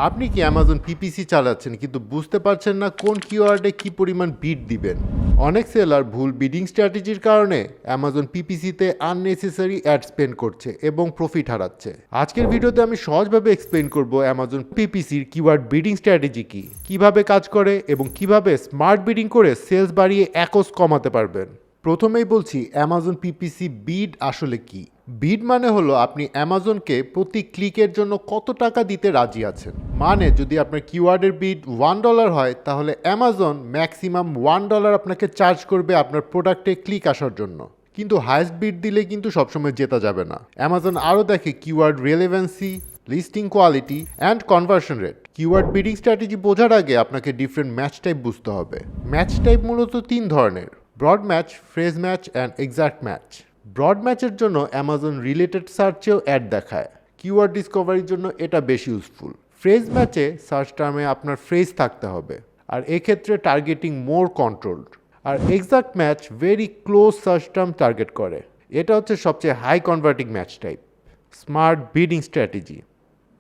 আপনি কি Amazon PPC চালাচ্ছেন কিন্তু বুঝতে পারছেন না কোন কিওয়ার্ডে কি পরিমাণ বিড দিবেন? অনেক সেলার ভুল বিডিং স্ট্র্যাটেজির কারণে অ্যামাজন পিপিসিতে আননেসেসারি অ্যাড স্পেন্ড করছে এবং প্রফিট হারাচ্ছে। আজকের ভিডিওতে আমি সহজভাবে এক্সপ্লেইন করব অ্যামাজন পিপিসির কিওয়ার্ড বিডিং স্ট্র্যাটেজি কি, কিভাবে কাজ করে এবং কিভাবে স্মার্ট বিডিং করে সেলস বাড়িয়ে একস কমাতে পারবেন। প্রথমেই বলছি অ্যামাজন পিপিসি বিড আসলে কি। বিড মানে হলো আপনি অ্যামাজনকে প্রতি ক্লিকের জন্য কত টাকা দিতে রাজি আছেন। মানে যদি আপনার কিওয়ার্ডের বিড $1 হয় তাহলে অ্যামাজন ম্যাক্সিমাম $1 আপনাকে চার্জ করবে আপনার প্রোডাক্টে ক্লিক আসার জন্য। কিন্তু হাইয়েস্ট বিড দিলে কিন্তু সবসময় জেতা যাবে না। অ্যামাজন আরও দেখে keyword relevancy, listing quality and conversion rate. Keyword bidding strategy বোঝার আগে আপনাকে ডিফারেন্ট ম্যাচ টাইপ বুঝতে হবে। ম্যাচ টাইপ মূলত 3 ধরনের: broad match, phrase match and exact match. Broad ম্যাচের জন্য অ্যামাজন রিলেটেড সার্চেও অ্যাড দেখায়, কিওয়ার্ড ডিসকভারির জন্য এটা বেশি ইউজফুল। ফ্রেজ ম্যাচে সার্চ টার্মে আপনার ফ্রেজ থাকতে হবে, আর এক্ষেত্রে টার্গেটিং মোর কন্ট্রোলড। আর exact match very close search term target করে। এটা হচ্ছে সবচেয়ে high converting match type. Smart bidding strategy: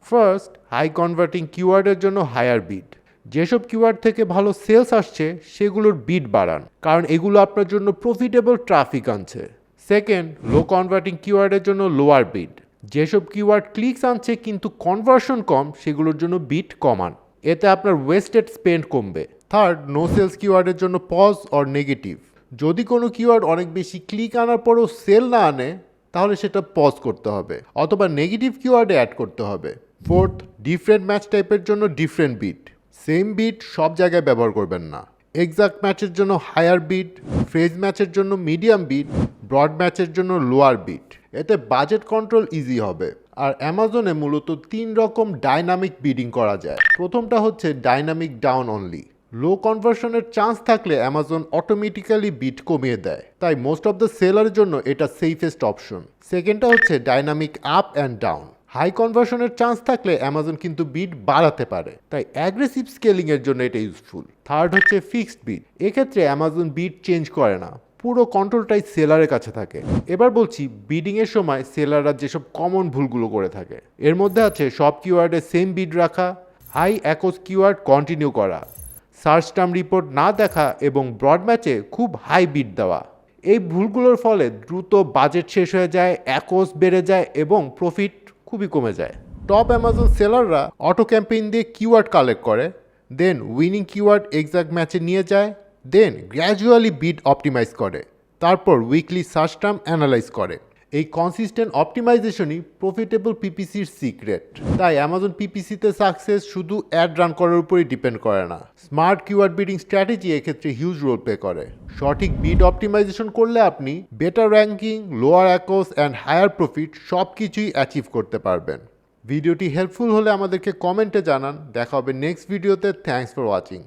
first, high converting কিওয়ার্ডের জন্য হায়ার বিড। যেসব কিওয়ার্ড থেকে ভালো সেলস আসছে সেগুলোর বিড বাড়ান, কারণ এগুলো আপনার জন্য প্রফিটেবল ট্রাফিক আনছে। সেকেন্ড, লো কনভার্টিং কিওয়ার্ডের জন্য লোয়ার বিড। যেসব কিওয়ার্ড ক্লিকস আনছে কিন্তু কনভার্সন কম সেগুলোর জন্য বিড কমান, এতে আপনার ওয়েস্টেড স্পেন্ড কমবে। থার্ড, নো সেলস কিওয়ার্ডের জন্য পজ অর নেগেটিভ। যদি কোনো কিওয়ার্ড অনেক বেশি ক্লিক আনার পরও সেল না আনে তাহলে সেটা পজ করতে হবে অথবা নেগেটিভ কিওয়ার্ডে অ্যাড করতে হবে। ফোর্থ, ডিফারেন্ট ম্যাচ টাইপের জন্য ডিফারেন্ট বিট। সেম বিট সব জায়গায় ব্যবহার করবেন না। এক্সাক্ট ম্যাচের জন্য হায়ার বিট, ফ্রেজ ম্যাচের জন্য মিডিয়াম বিট, ব্রড ম্যাচের জন্য লোয়ার বিট। এতে বাজেট কন্ট্রোল ইজি হবে। আর অ্যামাজনে মূলত 3 রকম ডাইনামিক বিডিং করা যায়। প্রথমটা হচ্ছে ডাইনামিক ডাউন অনলি। লো কনভার্সনের চান্স থাকলে অ্যামাজন অটোমেটিক্যালি বিট কমিয়ে দেয়, তাই মোস্ট অফ দ্য সেলারের জন্য এটা সেফেস্ট অপশন। সেকেন্ডটা হচ্ছে dynamic up and down. High কনভার্সনের চান্স থাকলে অ্যামাজন কিন্তু বিট বাড়াতে পারে, তাই অ্যাগ্রেসিভ স্কেলিংয়ের জন্য এটা ইউজফুল। থার্ড হচ্ছে ফিক্সড বিট। এক্ষেত্রে অ্যামাজন বিট চেঞ্জ করে না, পুরো কন্ট্রোলটাই সেলারের কাছে থাকে। এবার বলছি বিডিংয়ের সময় সেলাররা যেসব কমন ভুলগুলো করে থাকে। এর মধ্যে আছে সব কিওয়ার্ডে সেম বিড রাখা, হাই অ্যাকোস কিওয়ার্ড কন্টিনিউ করা, সার্চ টার্ম রিপোর্ট না দেখা এবং ব্রড ম্যাচে খুব হাই বিড দেওয়া। এই ভুলগুলোর ফলে দ্রুত বাজেট শেষ হয়ে যায়, অ্যাকোস বেড়ে যায় এবং প্রফিট খুবই কমে যায়। টপ অ্যামাজন সেলাররা অটো ক্যাম্পেইন দিয়ে কিওয়ার্ড কালেক্ট করে, দেন উইনিং কিওয়ার্ড এক্সাক্ট ম্যাচে নিয়ে যায়, দেন গ্র্যাজুয়ালি বিড অপটিমাইজ করে, তারপর উইকলি সার্চ টার্ম অ্যানালাইজ করে। এই কনসিস্টেন্ট অপটিমাইজেশনই প্রফিটেবল পিপিসির সিক্রেট। তাই অ্যামাজন পিপিসিতে সাকসেস শুধু অ্যাড রান করার উপরই ডিপেন্ড করে না, স্মার্ট কিওয়ার্ড বিডিং স্ট্র্যাটেজি এক্ষেত্রে হিউজ রোল প্লে করে। সঠিক বিড অপটিমাইজেশন করলে আপনি better ranking, lower ACoS and higher profit সব কিছুই অ্যাচিভ করতে পারবেন। ভিডিওটি হেল্পফুল হলে আমাদেরকে কমেন্টে জানান। দেখা হবে নেক্সট ভিডিওতে। Thanks for watching.